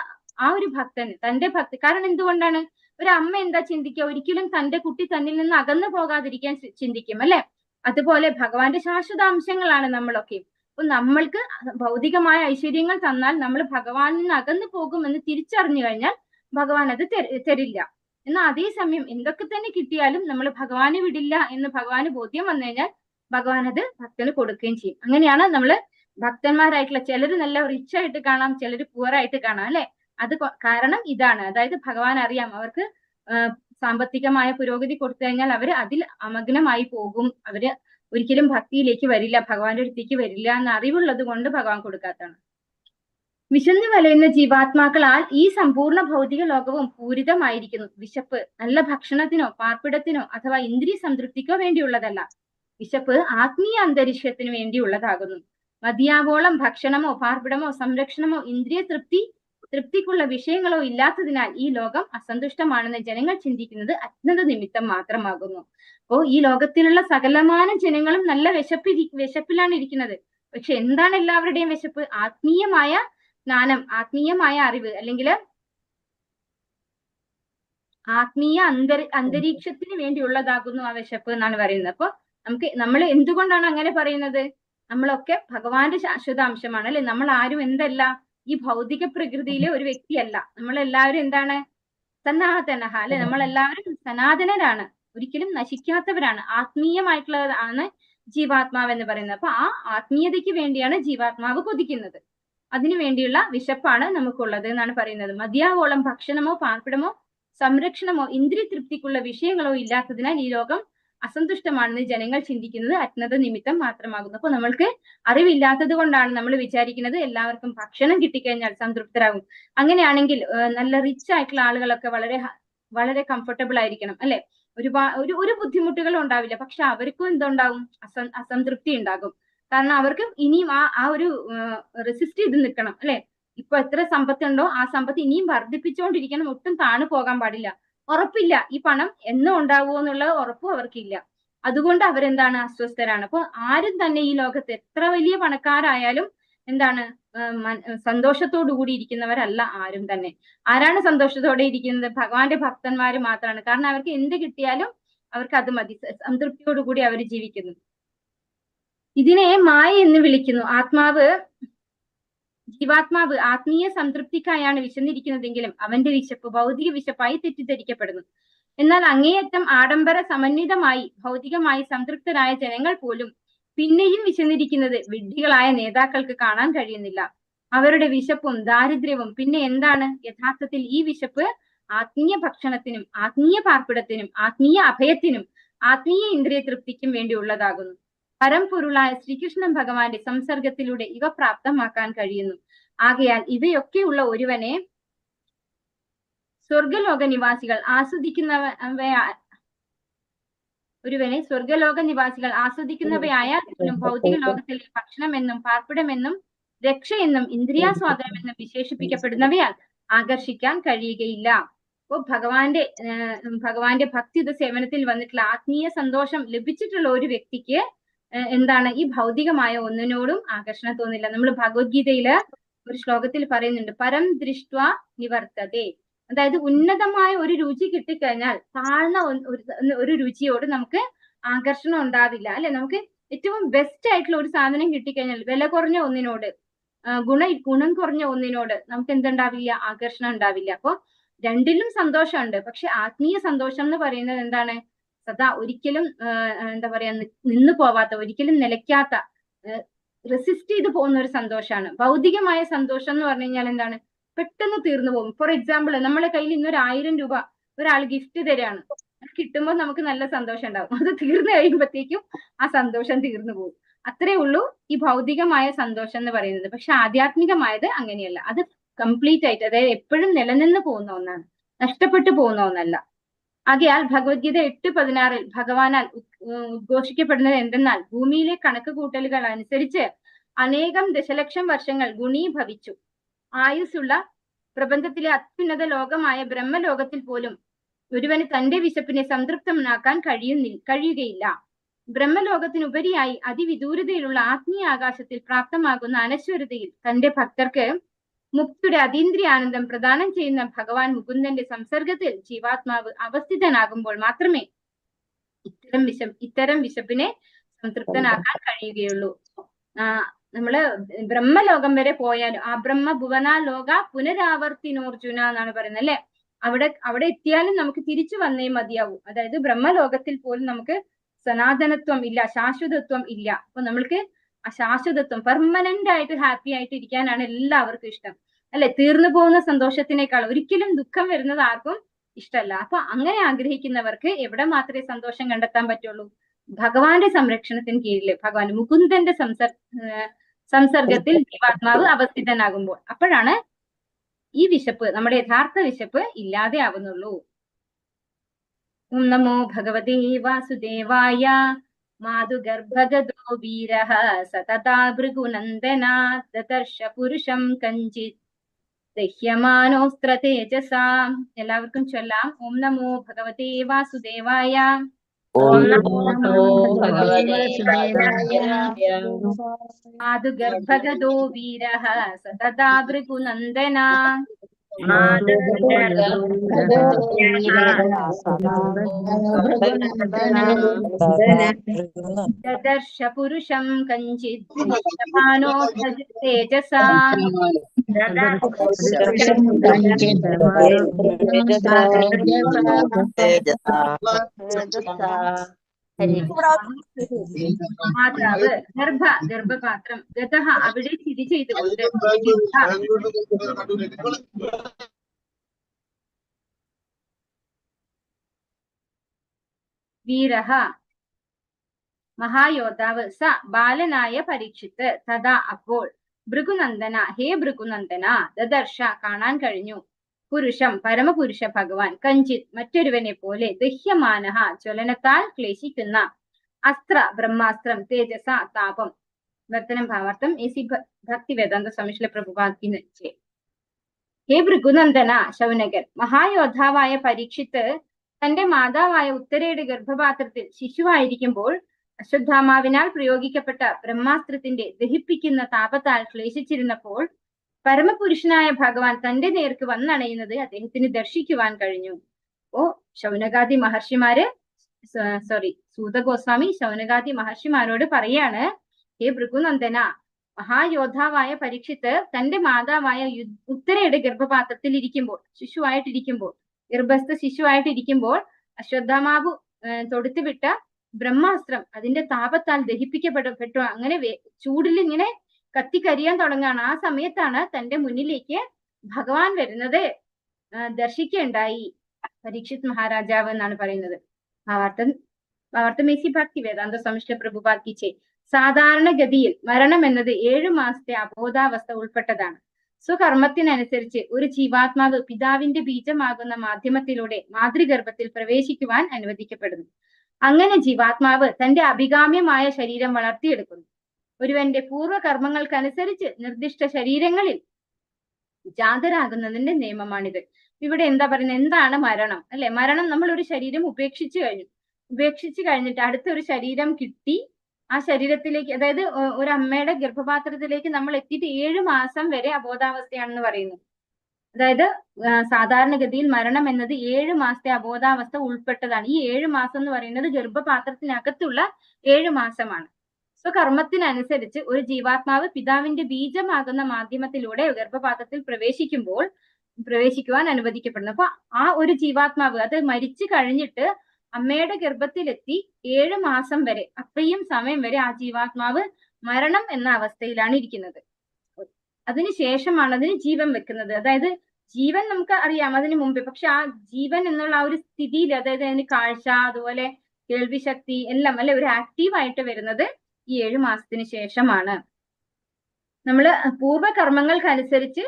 ആ ഒരു ഭക്തന് തന്റെ ഭക്തി, കാരണം എന്തുകൊണ്ടാണ്? ഒരു അമ്മ എന്താ ചിന്തിക്കുക? ഒരിക്കലും തന്റെ കുട്ടി തന്നിൽ നിന്ന് അകന്നു പോകാതിരിക്കാൻ ചിന്തിക്കും, അല്ലെ? അതുപോലെ ഭഗവാന്റെ ശാശ്വതാംശങ്ങളാണ് നമ്മളൊക്കെ. അപ്പൊ നമ്മൾക്ക് ഭൗതികമായ ഐശ്വര്യങ്ങൾ തന്നാൽ നമ്മൾ ഭഗവാനിൽ നിന്ന് അകന്നു പോകുമെന്ന് തിരിച്ചറിഞ്ഞു കഴിഞ്ഞാൽ ഭഗവാൻ അത് തരില്ല. എന്നാൽ അതേസമയം എന്തൊക്കെ തന്നെ കിട്ടിയാലും നമ്മൾ ഭഗവാനെ വിടില്ല എന്ന് ഭഗവാന് ബോധ്യം വന്നു കഴിഞ്ഞാൽ ഭഗവാൻ അത് ഭക്തന് കൊടുക്കുകയും ചെയ്യും. അങ്ങനെയാണ് നമ്മള് ഭക്തന്മാരായിട്ടുള്ള ചിലര് നല്ല റിച്ച് ആയിട്ട് കാണാം, ചിലര് പുവർ ആയിട്ട് കാണാം, അല്ലെ? അത് കാരണം ഇതാണ്. അതായത് ഭഗവാൻ അറിയാം അവർക്ക് സാമ്പത്തികമായ പുരോഗതി കൊടുത്തു കഴിഞ്ഞാൽ അവര് അതിൽ അമഗ്നമായി പോകും, അവര് ഒരിക്കലും ഭക്തിയിലേക്ക് വരില്ല, ഭഗവാന്റെ അടുത്തേക്ക് വരില്ല എന്ന അറിവുള്ളത് കൊണ്ട് ഭഗവാൻ കൊടുക്കാത്തതാണ്. വിശന്നു വലയുന്ന ജീവാത്മാക്കളാൽ ഈ സമ്പൂർണ്ണ ഭൗതിക ലോകവും പൂരിതമായിരിക്കുന്നു. വിശപ്പ് നല്ല ഭക്ഷണത്തിനോ പാർപ്പിടത്തിനോ അഥവാ ഇന്ദ്രിയ സംതൃപ്തിക്കോ വേണ്ടിയുള്ളതല്ല. വിശപ്പ് ആത്മീയ അന്തരീക്ഷത്തിന് വേണ്ടിയുള്ളതാകുന്നു. മതിയാവോളം ഭക്ഷണമോ പാർപ്പിടമോ സംരക്ഷണമോ ഇന്ദ്രിയ തൃപ്തിക്കുള്ള വിഷയങ്ങളോ ഇല്ലാത്തതിനാൽ ഈ ലോകം അസന്തുഷ്ടമാണെന്ന് ജനങ്ങൾ ചിന്തിക്കുന്നത് അജ്ഞത നിമിത്തം മാത്രമാകുന്നു. അപ്പോ ഈ ലോകത്തിലുള്ള സകലമാന ജനങ്ങളും നല്ല വിശപ്പിലാണ് ഇരിക്കുന്നത്. പക്ഷെ എന്താണ് എല്ലാവരുടെയും വിശപ്പ്? ആത്മീയമായ ജ്ഞാനം, ആത്മീയമായ അറിവ്, അല്ലെങ്കിൽ ആത്മീയ അന്തരീക്ഷത്തിന് വേണ്ടിയുള്ളതാകുന്നു ആ വിശപ്പ് എന്നാണ് പറയുന്നത്. അപ്പൊ നമ്മൾ എന്തുകൊണ്ടാണ് അങ്ങനെ പറയുന്നത്? നമ്മളൊക്കെ ഭഗവാന്റെ ശാശ്വത അംശമാണ്, അല്ലെ? നമ്മൾ ആരും എന്തല്ല, ഈ ഭൗതിക പ്രകൃതിയിലെ ഒരു വ്യക്തിയല്ല. നമ്മളെല്ലാവരും എന്താണ്? സനാതനഹ, അല്ലെ? നമ്മളെല്ലാവരും സനാതനരാണ്, ഒരിക്കലും നശിക്കാത്തവരാണ്. ആത്മീയമായിട്ടുള്ളതാണ് ജീവാത്മാവ് എന്ന് പറയുന്നത്. അപ്പൊ ആ ആത്മീയതയ്ക്ക് വേണ്ടിയാണ് ജീവാത്മാവ് കൊതിക്കുന്നത്. അതിനു വേണ്ടിയുള്ള വിശപ്പാണ് നമുക്കുള്ളത് എന്നാണ് പറയുന്നത്. മതിയാവോളം ഭക്ഷണമോ പാർപ്പിടമോ സംരക്ഷണമോ ഇന്ദ്രിയ തൃപ്തിക്കുള്ള വിഷയങ്ങളോ ഇല്ലാത്തതിനാൽ ഈ ലോകം അസന്തുഷ്ടമാണെന്ന് ജനങ്ങൾ ചിന്തിക്കുന്നത് അജ്ഞത നിമിത്തം മാത്രമാകുന്നു. അപ്പൊ നമ്മൾക്ക് അറിവില്ലാത്തത് കൊണ്ടാണ് നമ്മൾ വിചാരിക്കുന്നത് എല്ലാവർക്കും ഭക്ഷണം കിട്ടിക്കഴിഞ്ഞാൽ സംതൃപ്തരാകും. അങ്ങനെയാണെങ്കിൽ നല്ല റിച്ച് ആയിട്ടുള്ള ആളുകളൊക്കെ വളരെ കംഫർട്ടബിൾ ആയിരിക്കണം, അല്ലെ? ഒരു ബുദ്ധിമുട്ടുകളും ഉണ്ടാവില്ല. പക്ഷെ അവർക്കും എന്തുണ്ടാവും? അസംതൃപ്തി ഉണ്ടാകും. കാരണം അവർക്ക് ഇനിയും ആ ഒരു റെസിസ്റ്റ് ചെയ്ത് നിൽക്കണം, അല്ലെ? ഇപ്പൊ എത്ര സമ്പത്തുണ്ടോ ആ സമ്പത്ത് ഇനിയും വർദ്ധിപ്പിച്ചുകൊണ്ടിരിക്കണം, ഒട്ടും താണു പോകാൻ പാടില്ല. ഉറപ്പില്ല ഈ പണം എന്നോ ഉണ്ടാവുമോ എന്നുള്ള ഉറപ്പും അവർക്കില്ല. അതുകൊണ്ട് അവരെന്താണ്? അസ്വസ്ഥരാണ്. അപ്പൊ ആരും തന്നെ ഈ ലോകത്ത് എത്ര വലിയ പണക്കാരായാലും എന്താണ്? സന്തോഷത്തോടു കൂടി ഇരിക്കുന്നവരല്ല ആരും തന്നെ. ആരാണ് സന്തോഷത്തോടെ ഇരിക്കുന്നത്? ഭഗവാന്റെ ഭക്തന്മാര് മാത്രമാണ്. കാരണം അവർക്ക് എന്ത് കിട്ടിയാലും അവർക്ക് അത് മതി, സംതൃപ്തിയോടുകൂടി അവർ ജീവിക്കുന്നു. ഇതിനെ മായ എന്ന് വിളിക്കുന്നു. ജീവാത്മാവ് ആത്മീയ സംതൃപ്തിക്കായാണ് വിശന്നിരിക്കുന്നതെങ്കിലും അവന്റെ വിശപ്പ് ഭൗതിക വിശപ്പായി തെറ്റിദ്ധരിക്കപ്പെടുന്നു. എന്നാൽ അങ്ങേയറ്റം ആഡംബര സമന്വിതമായി ഭൗതികമായി സംതൃപ്തരായ ജനങ്ങൾ പോലും പിന്നെയും വിശന്നിരിക്കുന്നത് വിഡ്ഢികളായ നേതാക്കൾക്ക് കാണാൻ കഴിയുന്നില്ല. അവരുടെ വിശപ്പും ദാരിദ്ര്യവും പിന്നെ എന്താണ്? യഥാർത്ഥത്തിൽ ഈ വിശപ്പ് ആത്മീയ ഭക്ഷണത്തിനും ആത്മീയ പാർപ്പിടത്തിനും ആത്മീയ അഭയത്തിനും ആത്മീയ ഇന്ദ്രിയ തൃപ്തിക്കും വേണ്ടിയുള്ളതാകുന്നു. പരംപൊരുളായ ശ്രീകൃഷ്ണൻ ഭഗവാന്റെ സംസർഗത്തിലൂടെ ഇവ പ്രാപ്തമാക്കാൻ കഴിയുന്നു. ആകയാൽ ഇവയൊക്കെയുള്ള ഒരുവനെ സ്വർഗലോക നിവാസികൾ ആസ്വദിക്കുന്നവയായാലും ഭൗതിക ലോകത്തിലെ ഭക്ഷണമെന്നും പാർപ്പിടമെന്നും രക്ഷയെന്നും ഇന്ദ്രിയാസ്വാദനമെന്നും വിശേഷിപ്പിക്കപ്പെടുന്നവയാൽ ആകർഷിക്കാൻ കഴിയുകയില്ല. അപ്പോ ഭഗവാന്റെ ഭക്തിയുത സേവനത്തിൽ വന്നിട്ടുള്ള ആത്മീയ സന്തോഷം ലഭിച്ചിട്ടുള്ള ഒരു വ്യക്തിക്ക് എന്താണ്? ഈ ഭൗതികമായ ഒന്നിനോടും ആകർഷണം തോന്നില്ല. നമ്മൾ ഭഗവത്ഗീതയില് ഒരു ശ്ലോകത്തിൽ പറയുന്നുണ്ട്, പരം ദൃഷ്ട്വാ നിവർത്തതേ. അതായത് ഉന്നതമായ ഒരു രുചി കിട്ടിക്കഴിഞ്ഞാൽ താഴ്ന്ന ഒരു രുചിയോട് നമുക്ക് ആകർഷണം ഉണ്ടാവില്ല, അല്ലെ? നമുക്ക് ഏറ്റവും ബെസ്റ്റ് ആയിട്ടുള്ള ഒരു സാധനം കിട്ടിക്കഴിഞ്ഞാൽ വില കുറഞ്ഞ ഒന്നിനോട്, ഗുണം കുറഞ്ഞ ഒന്നിനോട് നമുക്ക് എന്തുണ്ടാവില്ല? ആകർഷണം ഉണ്ടാവില്ല. അപ്പൊ രണ്ടിലും സന്തോഷമുണ്ട്. പക്ഷെ ആത്മീയ സന്തോഷം എന്ന് പറയുന്നത് എന്താണ്? സദാ ഒരിക്കലും എന്താ പറയാ, നിന്നു പോവാത്ത, ഒരിക്കലും നിലയ്ക്കാത്ത, റെസിസ്റ്റ് ചെയ്ത് പോകുന്ന ഒരു സന്തോഷമാണ്. ഭൗതികമായ സന്തോഷം എന്ന് പറഞ്ഞു കഴിഞ്ഞാൽ എന്താണ്? പെട്ടെന്ന് തീർന്നു പോകും. ഫോർ എക്സാമ്പിൾ, നമ്മുടെ കയ്യിൽ ഇന്ന് 1000 രൂപ ഒരാൾ ഗിഫ്റ്റ് തരാണ്. കിട്ടുമ്പോൾ നമുക്ക് നല്ല സന്തോഷം ഉണ്ടാവും. അത് തീർന്നു കഴിയുമ്പോഴത്തേക്കും ആ സന്തോഷം തീർന്നു പോകും. അത്രേ ഉള്ളൂ ഈ ഭൗതികമായ സന്തോഷം എന്ന് പറയുന്നത്. പക്ഷെ ആധ്യാത്മികമായത് അങ്ങനെയല്ല. അത് കംപ്ലീറ്റ് ആയിട്ട്, അതായത് എപ്പോഴും നിലനിന്ന് പോകുന്ന ഒന്നാണ്, നഷ്ടപ്പെട്ടു പോകുന്ന ഒന്നല്ല. ആകയാൽ ഭഗവത്ഗീത 8:16 ഭഗവാനാൽ ഉദ്ഘോഷിക്കപ്പെടുന്നത് എന്തെന്നാൽ, ഭൂമിയിലെ കണക്ക് കൂട്ടലുകൾ അനുസരിച്ച് അനേകം ദശലക്ഷം വർഷങ്ങൾ ഗുണീഭവിച്ചു ആയുസ്സുള്ള പ്രപഞ്ചത്തിലെ അത്യുന്നത ലോകമായ ബ്രഹ്മലോകത്തിൽ പോലും ഒരുവന് തന്റെ വിശപ്പിനെ സംതൃപ്തനാക്കാൻ കഴിയുകയില്ല. ബ്രഹ്മലോകത്തിനുപരിയായി അതിവിദൂരതയിലുള്ള ആത്മീയ ആകാശത്തിൽ പ്രാപ്തമാകുന്ന അനശ്വരതയിൽ തന്റെ ഭക്തർക്ക് മുക്തിയുടെ അതീന്ദ്രിയ ആനന്ദം പ്രദാനം ചെയ്യുന്ന ഭഗവാൻ മുകുന്ദന്റെ സംസർഗത്തിൽ ജീവാത്മാവ് അവസ്ഥിതനാകുമ്പോൾ മാത്രമേ ഇത്തരം വിശപ്പിനെ സംതൃപ്തനാക്കാൻ കഴിയുകയുള്ളൂ. നമ്മള് ബ്രഹ്മലോകം വരെ പോയാലും ആ ബ്രഹ്മ ഭുവന ലോക പുനരാവർത്തിനോർജുന എന്നാണ് പറയുന്നത്, അല്ലെ? അവിടെ എത്തിയാലും നമുക്ക് തിരിച്ചു വന്നേ മതിയാവൂ. അതായത് ബ്രഹ്മലോകത്തിൽ പോലും നമുക്ക് സനാതനത്വം ഇല്ല, ശാശ്വതത്വം ഇല്ല. അപ്പൊ നമ്മൾക്ക് ആ ശാശ്വതത്വം, പെർമനന്റ് ആയിട്ട് ഹാപ്പി ആയിട്ട് ഇരിക്കാനാണ് എല്ലാവർക്കും ഇഷ്ടം, അല്ലെ? തീർന്നു പോകുന്ന സന്തോഷത്തിനേക്കാൾ ഒരിക്കലും ദുഃഖം വരുന്നത് ആർക്കും ഇഷ്ടമല്ല. അപ്പൊ അങ്ങനെ ആഗ്രഹിക്കുന്നവർക്ക് എവിടെ മാത്രമേ സന്തോഷം കണ്ടെത്താൻ പറ്റുള്ളൂ? ഭഗവാന്റെ സംരക്ഷണത്തിന് കീഴില്, ഭഗവാൻ മുകുന്ദന്റെ സംസർഗത്തിൽ ജീവാത്മാവ് അവസ്ഥിതനാകുമ്പോൾ. അപ്പോഴാണ് ഈ വിശപ്പ്, നമ്മുടെ യഥാർത്ഥ വിശപ്പ് ഇല്ലാതെ ആവുന്നുള്ളൂ. ഓം നമോ ഭഗവതേ വാസുദേവായ. മാതുഗർഭഗതോ വീരഃ സതതാ ഭൃഗുനന്ദനാ ദദർശ പുരുഷം കഞ്ചിത് ദഹ്യമാനോസ്ത്ര തേജസാ. എല്ലാവർക്കും ചൊല്ലാം. ഓം നമോ ഭഗവതേ വാസുദേവായ. ഓം നമോ ഭഗവതേ വാസുദേവായ. മാതുഗർഭഗതോ വീരഃ സതതാ ഭൃഗുനന്ദനാ ദദർശ പുരുഷം കഞ്ചിത് ദഹ്യമാനോസ്ത്ര തേജസാ. മാതാവ് ഗർഭപാത്രം ഗതഃ അവിടെ സ്ഥിതി ചെയ്തുകൊണ്ട് വീരഃ മഹായോദ്ധാവ് സ ബാലനായ പരീക്ഷിത്ത് തഥാ അപ്പോൾ ഭൃഗുനന്ദന ഹേ ഭൃഗുനന്ദന ദദർശ കാണാൻ കഴിഞ്ഞു പുരുഷം പരമപുരുഷ ഭഗവാൻ കഞ്ചിത് മറ്റൊരുവനെ പോലെ ദഹ്യമാനഃ ജ്വലനത്താൽ ക്ലേശിക്കുന്ന അസ്ത്ര ബ്രഹ്മാസ്ത്രം തേജസ താപം. വർത്തനം ഭാവാർത്ഥം AC ഭക്തി വേദാന്ത സ്വാമിശ്രീ പ്രഭുപാദ് की नीचे. ഹേ ഭൃഗുനന്ദന ശൗനകൻ, മഹായോദ്ധാവായ പരീക്ഷിത്ത് തന്റെ മാതാവായ ഉത്തരയുടെ ഗർഭപാത്രത്തിൽ ശിശുവായിരിക്കുമ്പോൾ അശ്വത്ഥാമാവിനാൽ പ്രയോഗിക്കപ്പെട്ട ബ്രഹ്മാസ്ത്രത്തിന്റെ ദഹിപ്പിക്കുന്ന താപത്താൽ ക്ലേശിച്ചിരുന്നപ്പോൾ പരമപുരുഷനായ ഭഗവാൻ തന്റെ നേർക്ക് വന്നണയുന്നത് അദ്ദേഹത്തിന് ദർശിക്കുവാൻ കഴിഞ്ഞു. ഓ ശൗനകാദി മഹർഷിമാര് സൂതഗോസ്വാമി ശൗനകാദി മഹർഷിമാരോട് പറയാണ്, ഹേ ഭൃഗുനന്ദന, മഹായോദ്ധാവായ പരീക്ഷിത്ത് തന്റെ മാതാവായ ഉത്തരയുടെ ഗർഭപാത്രത്തിൽ ഇരിക്കുമ്പോൾ ഗർഭസ്ഥ ശിശുവായിട്ടിരിക്കുമ്പോൾ അശ്വത്ഥാമാവ് തൊടുത്തുവിട്ട ബ്രഹ്മാസ്ത്രം അതിന്റെ താപത്താൽ ദഹിപ്പിക്കപ്പെട്ടു. അങ്ങനെ ചൂടിൽ ഇങ്ങനെ കത്തിക്കരിയാൻ തുടങ്ങുകയാണ്. ആ സമയത്താണ് തന്റെ മുന്നിലേക്ക് ഭഗവാൻ വരുന്നത് ദർശിക്കുകയുണ്ടായി പരീക്ഷിത് മഹാരാജാവ് എന്നാണ് പറയുന്നത്. ഭാവാർത്ഥമേസി ഭക്തി വേദാന്ത സ്വാമിശ്രീ പ്രഭുപാദ് की नीचे. സാധാരണഗതിയിൽ മരണം എന്നത് 7 മാസത്തെ അബോധാവസ്ഥ ഉൾപ്പെട്ടതാണ്. സ്വകർമ്മത്തിനനുസരിച്ച് ഒരു ജീവാത്മാവ് പിതാവിന്റെ ബീജമാകുന്ന മാധ്യമത്തിലൂടെ മാതൃഗർഭത്തിൽ പ്രവേശിക്കുവാൻ അനുവദിക്കപ്പെടുന്നു. അങ്ങനെ ജീവാത്മാവ് തന്റെ അഭികാമ്യമായ ശരീരം വളർത്തിയെടുക്കുന്നു. ഒരുവന്റെ പൂർവ്വകർമ്മങ്ങൾക്കനുസരിച്ച് നിർദ്ദിഷ്ട ശരീരങ്ങളിൽ ജാതരാകുന്നതിന്റെ നിയമമാണിത്. ഇവിടെ എന്താ പറയുന്നത്? എന്താണ് മരണം? അല്ലെ, മരണം നമ്മൾ ഒരു ശരീരം ഉപേക്ഷിച്ചു കഴിഞ്ഞിട്ട് അടുത്തൊരു ശരീരം കിട്ടി ആ ശരീരത്തിലേക്ക്, അതായത് ഒരു അമ്മയുടെ ഗർഭപാത്രത്തിലേക്ക് നമ്മൾ എത്തിയിട്ട് 7 മാസം വരെ അബോധാവസ്ഥയാണെന്ന് പറയുന്നു. അതായത് സാധാരണഗതിയിൽ മരണം എന്നത് 7 മാസത്തെ അബോധാവസ്ഥ ഉൾപ്പെട്ടതാണ്. ഈ 7 മാസം എന്ന് പറയുന്നത് ഗർഭപാത്രത്തിനകത്തുള്ള 7 മാസമാണ്. സ്വകർമ്മത്തിനനുസരിച്ച് ഒരു ജീവാത്മാവ് പിതാവിന്റെ ബീജമാകുന്ന മാധ്യമത്തിലൂടെ ഗർഭപാത്രത്തിൽ പ്രവേശിക്കുവാൻ അനുവദിക്കപ്പെടുന്നു. അപ്പൊ ആ ഒരു ജീവാത്മാവ് അത് മരിച്ചു കഴിഞ്ഞിട്ട് അമ്മയുടെ ഗർഭത്തിലെത്തി 7 മാസം വരെ, അത്രയും സമയം വരെ ആ ജീവാത്മാവ് മരണം എന്ന അവസ്ഥയിലാണ് ഇരിക്കുന്നത്. അതിനുശേഷമാണ് അതിന് ജീവൻ വെക്കുന്നത്. അതായത് ജീവൻ നമുക്ക് അറിയാം അതിന് മുമ്പേ, പക്ഷെ ആ ജീവൻ എന്നുള്ള ആ ഒരു സ്ഥിതിയിൽ, അതായത് അതിന് കാഴ്ച അതുപോലെ കേൾവി ശക്തി എല്ലാം അല്ലെ ഒരു ആക്റ്റീവായിട്ട് വരുന്നത് ഈ 7 മാസത്തിന് ശേഷമാണ്. നമ്മള് പൂർവ്വകർമ്മങ്ങൾക്കനുസരിച്ച്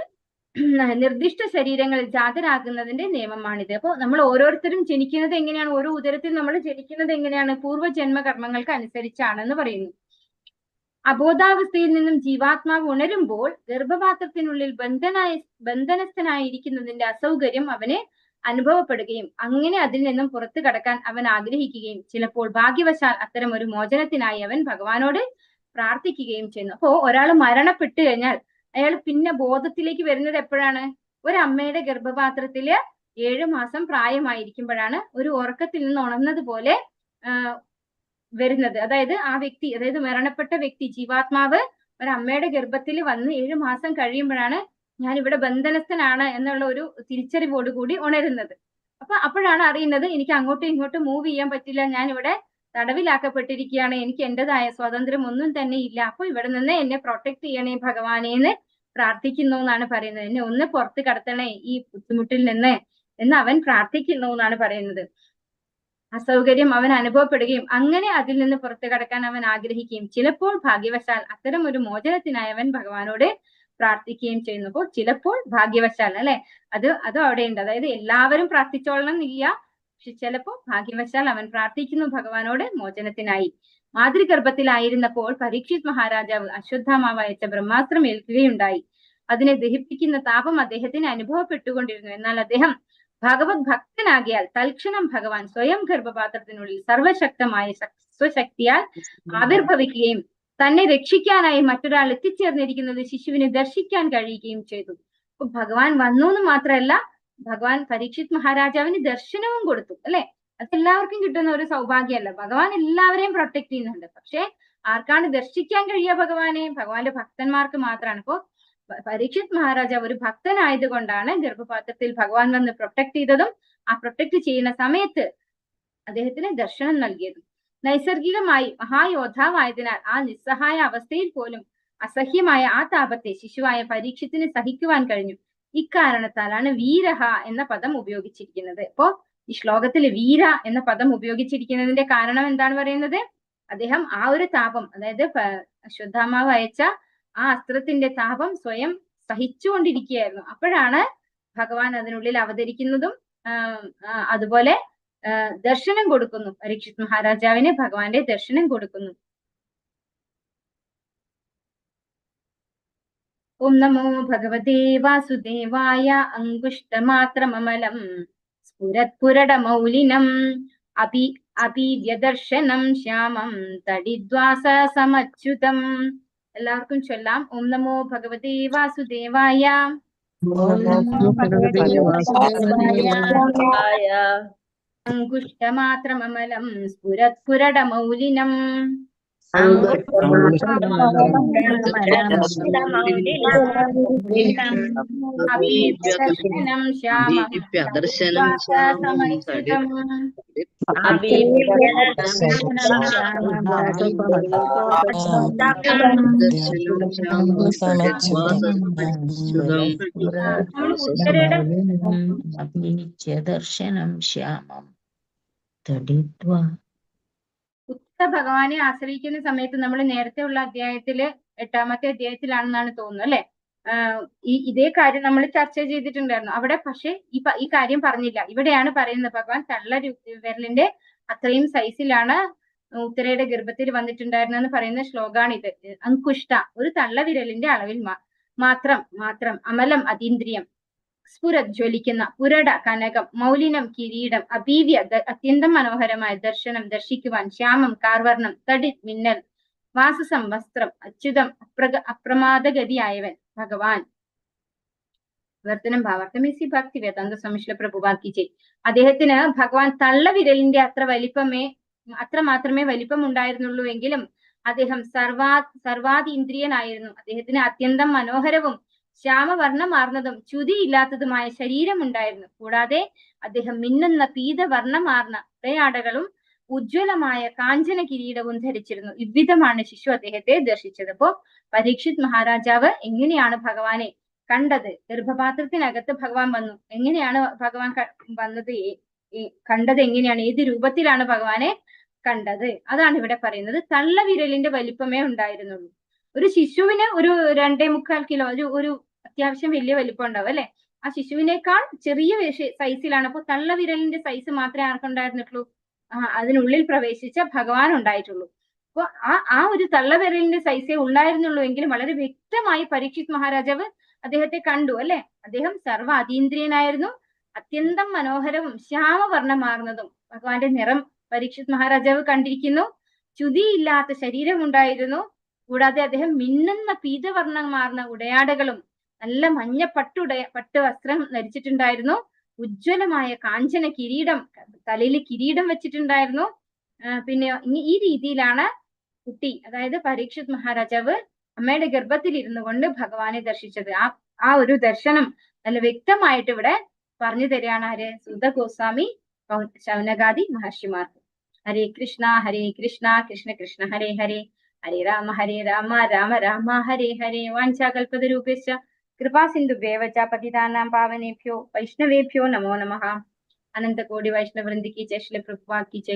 നിർദ്ദിഷ്ട ശരീരങ്ങളിൽ ജാതരാകുന്നതിന്റെ നിയമമാണിത്. അപ്പോൾ നമ്മൾ ഓരോരുത്തരും ജനിക്കുന്നത് എങ്ങനെയാണ്? ഓരോ ഉദരത്തിൽ നമ്മൾ ജനിക്കുന്നത് എങ്ങനെയാണ്? പൂർവ്വജന്മ കർമ്മങ്ങൾക്ക് അനുസരിച്ചാണെന്ന് പറയുന്നു. അബോധാവസ്ഥയിൽ നിന്നും ജീവാത്മാവ് ഉണരുമ്പോൾ ഗർഭപാത്രത്തിനുള്ളിൽ ബന്ധനസ്ഥനായിരിക്കുന്നതിന്റെ അസൗകര്യം അവന് അനുഭവപ്പെടുകയും അങ്ങനെ അതിൽ നിന്നും പുറത്തു കടക്കാൻ അവൻ ആഗ്രഹിക്കുകയും ചിലപ്പോൾ ഭാഗ്യവശാൽ അത്തരം ഒരു മോചനത്തിനായി അവൻ ഭഗവാനോട് പ്രാർത്ഥിക്കുകയും ചെയ്യുന്നു. അപ്പോ ഒരാൾ മരണപ്പെട്ടു കഴിഞ്ഞാൽ അയാൾ പിന്നെ ബോധത്തിലേക്ക് വരുന്നത് എപ്പോഴാണ്? ഒരമ്മയുടെ ഗർഭപാത്രത്തില് 7 മാസം പ്രായമായിരിക്കുമ്പോഴാണ് ഒരു ഉറക്കത്തിൽ നിന്ന് ഉണർന്നതുപോലെ വരുന്നത്. അതായത് ആ വ്യക്തി, അതായത് മരണപ്പെട്ട വ്യക്തി ജീവാത്മാവ് ഒരമ്മയുടെ ഗർഭത്തിൽ വന്ന് 7 മാസം കഴിയുമ്പോഴാണ് ഞാൻ ഇവിടെ ബന്ധനസ്ഥനാണ് എന്നുള്ള ഒരു തിരിച്ചറിവോട് കൂടി ഉണരുന്നത്. അപ്പോഴാണ് അറിയുന്നത് എനിക്ക് അങ്ങോട്ടും ഇങ്ങോട്ടും മൂവ് ചെയ്യാൻ പറ്റില്ല, ഞാൻ ഇവിടെ തടവിലാക്കപ്പെട്ടിരിക്കുകയാണ്, എനിക്ക് എന്റേതായ സ്വാതന്ത്ര്യം ഒന്നും തന്നെ ഇല്ല. അപ്പൊ ഇവിടെ നിന്ന് എന്നെ പ്രൊട്ടക്ട് ചെയ്യണേ ഭഗവാനേന്ന് പ്രാർത്ഥിക്കുന്നു എന്നാണ് പറയുന്നത്. എന്നെ ഒന്ന് പുറത്ത് കടത്തണേ ഈ ബുദ്ധിമുട്ടിൽ നിന്ന് എന്ന് അവൻ പ്രാർത്ഥിക്കുന്നു എന്നാണ് പറയുന്നത്. അസൗകര്യം അവൻ അനുഭവപ്പെടുകയും അങ്ങനെ അതിൽ നിന്ന് പുറത്തു കടക്കാൻ അവൻ ആഗ്രഹിക്കുകയും ചിലപ്പോൾ ഭാഗ്യവശാൽ അത്തരം ഒരു മോചനത്തിനായി അവൻ ഭഗവാനോട് പ്രാർത്ഥിക്കുകയും ചെയ്യുന്നു. അപ്പോൾ ചിലപ്പോൾ ഭാഗ്യവശാൽ അല്ലെ, അത് അവിടെ ഉണ്ട്. അതായത് എല്ലാവരും പ്രാർത്ഥിച്ചോളണം എന്നില്ല, പക്ഷെ ചിലപ്പോൾ ഭാഗ്യവശാൽ അവൻ പ്രാർത്ഥിക്കുന്നു ഭഗവാനോട് മോചനത്തിനായി. മാതൃഗർഭത്തിലായിരുന്നപ്പോൾ പരീക്ഷിത് മഹാരാജാവ് അശ്വത്ഥാമാവ് അയച്ച ബ്രഹ്മാസ്ത്രം ഏൽക്കുകയുണ്ടായി. അതിനെ ദഹിപ്പിക്കുന്ന താപം അദ്ദേഹത്തിന് അനുഭവപ്പെട്ടുകൊണ്ടിരുന്നു. എന്നാൽ അദ്ദേഹം ഭഗവത് ഭക്തനാകിയാൽ തൽക്ഷണം ഭഗവാൻ സ്വയം ഗർഭപാത്രത്തിനുള്ളിൽ സർവശക്തമായ സ്വശക്തിയാൽ ആവിർഭവിക്കുകയും തന്നെ രക്ഷിക്കാനായി മറ്റൊരാൾ എത്തിച്ചേർന്നിരിക്കുന്നത് ശിശുവിനെ ദർശിക്കാൻ കഴിയുകയും ചെയ്തു. അപ്പൊ ഭഗവാൻ വന്നു എന്ന് മാത്രമല്ല, ഭഗവാൻ പരീക്ഷിത് മഹാരാജാവിന് ദർശനവും കൊടുത്തു അല്ലെ. അത് എല്ലാവർക്കും കിട്ടുന്ന ഒരു സൗഭാഗ്യമല്ല. ഭഗവാൻ എല്ലാവരെയും പ്രൊട്ടക്ട് ചെയ്യുന്നുണ്ട്. പക്ഷെ ആർക്കാണ് ദർശിക്കാൻ കഴിയുക ഭഗവാനെ? ഭഗവാന്റെ ഭക്തന്മാർക്ക് മാത്രമാണ്. അപ്പോ പരീക്ഷിത് മഹാരാജാവ് ഒരു ഭക്തനായതുകൊണ്ടാണ് ഗർഭപാത്രത്തിൽ ഭഗവാൻ വന്ന് പ്രൊട്ടക്ട് ചെയ്തതും ആ പ്രൊട്ടക്ട് ചെയ്യുന്ന സമയത്ത് അദ്ദേഹത്തിന് ദർശനം നൽകിയതും. നൈസർഗികമായി മഹായോദ്ധാവായതിനാൽ ആ നിസ്സഹായ അവസ്ഥയിൽ പോലും അസഹ്യമായ ആ താപത്തെ ശിശുവായ പരീക്ഷത്തിന് സഹിക്കുവാൻ കഴിഞ്ഞു. ഇക്കാരണത്താലാണ് വീരഹ എന്ന പദം ഉപയോഗിച്ചിരിക്കുന്നത്. അപ്പോ ഈ ശ്ലോകത്തിൽ വീര എന്ന പദം ഉപയോഗിച്ചിരിക്കുന്നതിന്റെ കാരണം എന്താണ് പറയുന്നത്? അദ്ദേഹം ആ ഒരു താപം, അതായത് അശ്വത്ഥാമാവ് അയച്ച ആ അസ്ത്രത്തിന്റെ താപം സ്വയം സഹിച്ചുകൊണ്ടിരിക്കുകയായിരുന്നു. അപ്പോഴാണ് ഭഗവാൻ അതിനുള്ളിൽ അവതരിക്കുന്നതും അതുപോലെ ദർശനം കൊടുക്കുന്നു. പരീക്ഷിത് മഹാരാജാവിന് ഭഗവാന്റെ ദർശനം കൊടുക്കുന്നു. ഓം നമോ ഭഗവതേ വാസുദേവായ. അങ്കുഷ്ടമാത്രമമലം സ്ഫുരത്പുരടമൗലിനം അഭിവ്യദർശനം ശ്യാമം തടിദ്വാസ സമച്യുതം. എല്ലാവർക്കും ചൊല്ലാം. ഓം നമോ ഭഗവതേ വാസുദേവായ. അങ്കുഷ്ടമാത്രമമലം സ്ഫുരത്പുരടമൗലിനം അഭിവ്യദർശനം ശ്യാമം സമച്യുതം. ദർശനം ശ്യാമം ഉത്ത ഭഗവാനെ ആശ്രയിക്കുന്ന സമയത്ത് നമ്മൾ നേരത്തെ ഉള്ള അധ്യായത്തില് 8ാമത്തെ അധ്യായത്തിലാണെന്നാണ് തോന്നുന്നത് അല്ലെ. ഇതേ കാര്യം നമ്മൾ ചർച്ച ചെയ്തിട്ടുണ്ടായിരുന്നു അവിടെ. പക്ഷെ ഈ കാര്യം പറഞ്ഞില്ല. ഇവിടെയാണ് പറയുന്നത് ഭഗവാൻ തള്ള വിരലിന്റെ അത്രയും സൈസിലാണ് ഉത്തരയുടെ ഗർഭത്തിൽ വന്നിട്ടുണ്ടായിരുന്നെന്ന് പറയുന്ന ശ്ലോകാണിത്. അങ്കുഷ്ട ഒരു തള്ള വിരലിന്റെ അളവിൽ മാത്രം അമലം അതീന്ദ്രിയം, സ്ഫുരത് ജ്വലിക്കുന്ന, പുരട കനകം, മൗലിനം കിരീടം, അഭീവ്യ അത്യന്തം മനോഹരമായ ദർശനം ദർശിക്കുവാൻ, ശ്യാമം കാർവർണം, തടിത് മിന്നൽ, വാസസം വസ്ത്രം, അച്യുതം അപ്രമാദഗതിയായവൻ ഭഗവാൻ. വർത്തനം ഭാവാർത്ഥം എസി ഭക്തി വേദാന്ത സ്വാമി പ്രഭുപാദ് കി ജയ്. അദ്ദേഹത്തിന് ഭഗവാൻ തള്ള വിരലിന്റെ അത്ര മാത്രമേ വലിപ്പം ഉണ്ടായിരുന്നുള്ളൂ എങ്കിലും അദ്ദേഹം സർവാതീന്ദ്രിയനായിരുന്നു. അദ്ദേഹത്തിന് അത്യന്തം മനോഹരവും ശ്യാമവർണ്ണമാർന്നതും ച്യുതിയില്ലാത്തതുമായ ശരീരമുണ്ടായിരുന്നു. കൂടാതെ അദ്ദേഹം മിന്നുന്ന പീതവർണ്ണമാർന്ന ഉടയാടകളും ഉജ്ജ്വലമായ കാഞ്ചന കിരീടവും ധരിച്ചിരുന്നു. ഇவ்விதമാണ് ശിശു അദ്ദേഹത്തെ ദർശിച്ചത്. അപ്പോ പരീക്ഷിത് മഹാരാജാവ് എങ്ങനെയാണ് ഭഗവാനെ കണ്ടത്? ഗർഭപാത്രത്തിനകത്ത് ഭഗവാൻ വന്നു. എങ്ങനെയാണ് ഭഗവാൻ വന്നത്? കണ്ടത് എങ്ങനെയാണ്? ഏത് രൂപത്തിലാണ് ഭഗവാനെ കണ്ടത്? അതാണ് ഇവിടെ പറയുന്നത്. തള്ളവിരലിന്റെ വലിപ്പമേ ഉണ്ടായിരുന്നുള്ളൂ. ഒരു ശിശുവിന് ഒരു 2.25 കിലോ, ഒരു അത്യാവശ്യം വലിയ വലിപ്പം ഉണ്ടാവും അല്ലെ. ആ ശിശുവിനേക്കാൾ ചെറിയ സൈസിലാണ്. അപ്പൊ തള്ളവിരലിന്റെ സൈസ് മാത്രമേ ആർക്കുണ്ടായിരുന്നുള്ളൂ? അതിനുള്ളിൽ പ്രവേശിച്ച ഭഗവാൻ ഉണ്ടായിട്ടുള്ളൂ. അപ്പൊ ആ ഒരു തള്ളവിരലിന്റെ സൈസേ ഉണ്ടായിരുന്നുള്ളൂ എങ്കിലും വളരെ വ്യക്തമായി പരീക്ഷിത് മഹാരാജാവ് അദ്ദേഹത്തെ കണ്ടു അല്ലെ. അദ്ദേഹം സർവ്വ അതീന്ദ്രിയനായിരുന്നു. അത്യന്തം മനോഹരവും ശ്യാമവർണ്ണമാർന്നതും ഭഗവാന്റെ നിറം പരീക്ഷിത് മഹാരാജാവ് കണ്ടിരിക്കുന്നു. ച്യുതിയില്ലാത്ത ശരീരമുണ്ടായിരുന്നു. കൂടാതെ അദ്ദേഹം മിന്നുന്ന പീതവർണ്ണമാർന്ന ഉടയാടകളും നല്ല മഞ്ഞ പട്ട് വസ്ത്രം ധരിച്ചിട്ടുണ്ടായിരുന്നു. ഉജ്ജ്വലമായ കാഞ്ചന കിരീടം, തലയിൽ കിരീടം വെച്ചിട്ടുണ്ടായിരുന്നു. പിന്നെ ഈ രീതിയിലാണ് കുട്ടി, അതായത് പരീക്ഷിത് മഹാരാജാവ് അമ്മയുടെ ഗർഭത്തിൽ ഇരുന്നു കൊണ്ട് ഭഗവാനെ ദർശിച്ചത്. ആ ഒരു ദർശനം നല്ല വ്യക്തമായിട്ട് ഇവിടെ പറഞ്ഞു തരികയാണ് ആര്? സൂത ഗോസ്വാമി ശൗനകാദി മഹർഷിമാർക്ക്. ഹരേ കൃഷ്ണ കൃഷ്ണ കൃഷ്ണ ഹരേ ഹരേ, ഹരേ രാമ രാമ രാമ ഹരേ ഹരേ. വാഞ്ചാകൽപതരൂപേശ്ച കൃപാ സിന്ധുഭ്യേവ ച പതിതാനാം പാവനേഭ്യോ വൈഷ്ണവേഭ്യോ നമോ നമഃ. अनंत कोटि वैष्णव वृंद की जय, श्रील प्रभुपाद की जय।